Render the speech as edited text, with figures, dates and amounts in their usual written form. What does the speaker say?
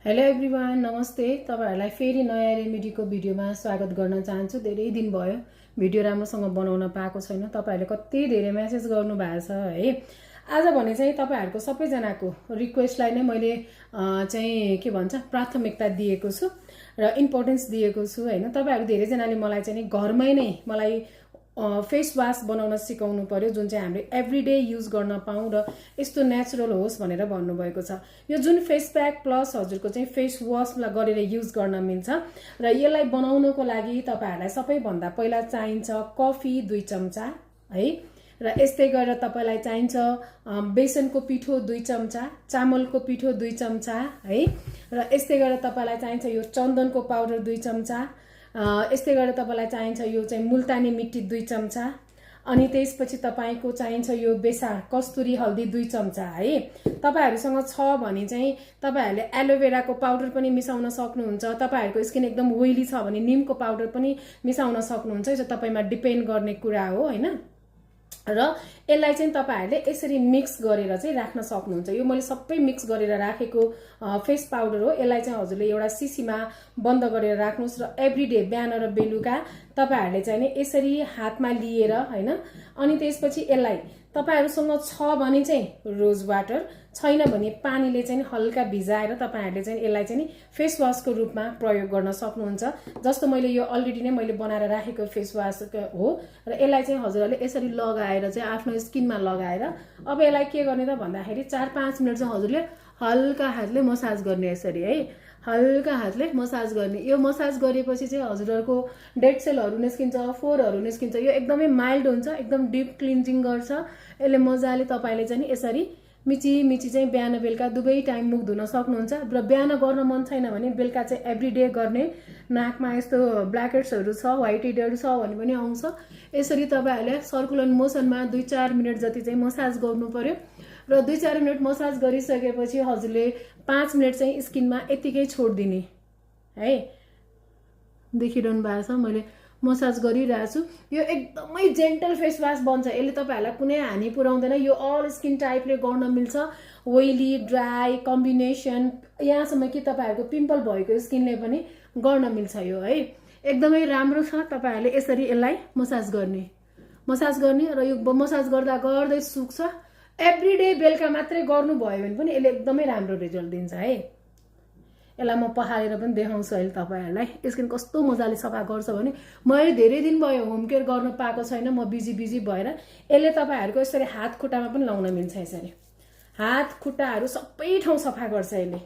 Hello everyone, नमस्ते। तपाईहरुलाई फेरि नयाँ रेमेडीको भिडियोमा स्वागत गर्न चाहन्छु। धेरै दिन भयो भिडियो राम्रोसँग बनाउन पाएको छैन। तपाईहरुले कति धेरै मेसेज गर्नु भएको छ है। आज भने चाहिँ तपाईहरुको सबैजनाको रिक्वेस्टलाई नै मैले चाहिँ के भन्छ प्राथमिकता दिएको छु र इम्पोर्टेन्स दिएको छु हैन। तपाईहरु धेरै जनाले मलाई चाहिँ घरमै नै मलाई फेस वाश बनाउन सिकाउनु पर्यो, जुन चाहिँ हामीले एभ्रीडे युज गर्न पाऊँ र यस्तो नेचुरल होस् भनेर भन्नुभएको छ। यो जुन फेस प्याक प्लस हजुरको चाहिँ फेस वाश गरेर युज गर्न मिल्छ र यसलाई बनाउनको लागि तपाईहरुलाई सबैभन्दा पहिला चाहिन्छ कफी 2 चम्चा है, र यस्तै गरेर तपाईलाई चाहिन्छ बेसनको पिठो 2 चम्चा, चामलको पिठो 2 चम्चा है, र यस्तै गरेर तपाईलाई चाहिन्छ यो चन्दनको पाउडर 2 चम्चा, यस्तै गरेर तपाईलाई चाहिन्छ यो चाहिँ मुल्तानी मिट्टी 2 चम्चा, अनि त्यसपछि तपाईको चाहिन्छ यो बेसा कस्तुरी हल्दी 2 चम्चा है। तपाईहरुसँग छ भने चाहिँ तपाईहरुले एलोभेराको पाउडर पनि मिसाउन सक्नुहुन्छ। तपाईहरुको स्किन एकदम ओइली छ भने नीमको पाउडर पनि मिसाउन सक्नुहुन्छ। यो तपाईमा डिपेन्ड गर्ने कुरा हो हैन। र यसलाई चाहिँ तपाईहरुले यसरी मिक्स गरेर चाहिँ राख्न सक्नुहुन्छ। यो मैले सबै मिक्स गरेर राखेको फेस पाउडर हो। यसलाई चाहिँ हजुरले एउटा सिसीमा बन्द गरेर राख्नुस् र एभ्रीडे बिहान र बेलुका तपाईहरुले चाहिँ नि यसरी हातमा लिएर हैन, अनि त्यसपछि यसलाई तपाईहरुसँग छ भने चाहिँ रोज वाटर, छैन भने पानीले चाहिँ हल्का भिजाएर तपाईहरुले चाहिँ यसलाई चाहिँ फेस वाशको रूपमा प्रयोग गर्न सक्नुहुन्छ। जस्तो मैले यो अलरेडी नै मैले बनाएर राखेको फेस वाश हो र यसलाई चाहिँ हजुरहरुले यसरी लगाएर चाहिँ आफ्नो स्किनमा लगाएर अब यसलाई के गर्ने त भन्दाखेरि 4-5 मिनेट चाहिँ हजुरले हल्का हातले मसाज गर्ने, यसरी है हल्का हातले मसाज गर्ने। यो मसाज गरेपछि चाहिँ हजुरहरुको डेड सेलहरु निस्किन्छ, फोरहरु निस्किन्छ। यो एकदमै माइल्ड हुन्छ, एकदम डीप क्लिन्जिङ गर्छ। यसले मजाले तपाईले चाहिँ यसरी मिची मिची चाहिँ बिहान बेलुका दुवै टाइम मुख धुन सक्नुहुन्छ। र बिहान गर्न मन छैन भने बेलुका चाहिँ एभ्रीडे गर्ने। नाकमा यस्तो ब्ल्याक हेड्सहरु छ, व्हाइट हेडहरु छ भने पनि आउँछ। यसरी तपाईहरुले सर्कुलर मोसनमा 2-4 मिनेट जति चाहिँ मसाज गर्नु पर्यो र 2-4 मिनेट मसाज गरिसकेपछि हजुरले 5 मिनेट चाहिँ स्किनमा यतिकै छोड्दिने है। देखिरहनु भएको छ मैले मसाज गरिरहेछु। यो एकदमै जेन्टल फेस वाश बन्छ। यसले तपाईहरुलाई कुनै हानि पुर्याउँदैन। यो अल स्किन टाइपले गर्न मिल्छ। ओइली, ड्राई कम्बिनेसन, यहाँसम्म कि तपाईहरुको पिम्पल भएको स्किनले पनि गर्न मिल्छ यो है। एकदमै राम्रो छ। तपाईहरुले यसरी यसलाई मसाज गर्ने र यो मसाज गर्दा गर्दै सुक्छ। एभ्रीडे बेलुका मात्रै गर्नु भयो भने पनि यसले एकदमै राम्रो रिजल्ट दिन्छ है। यसलाई म पखालेर पनि देखाउँछु अहिले तपाईहरुलाई स्किन कस्तो मजाले सफा गर्छ भने। मैले धेरै दिन भयो होम केयर गर्न पाएको छैन, म बिजी भएर। यसले तपाईहरुको यसरी हात खुट्टामा पनि लाउन मिल्छ। यसरी हात खुट्टाहरु सबै ठाउँ सफा गर्छ यसले।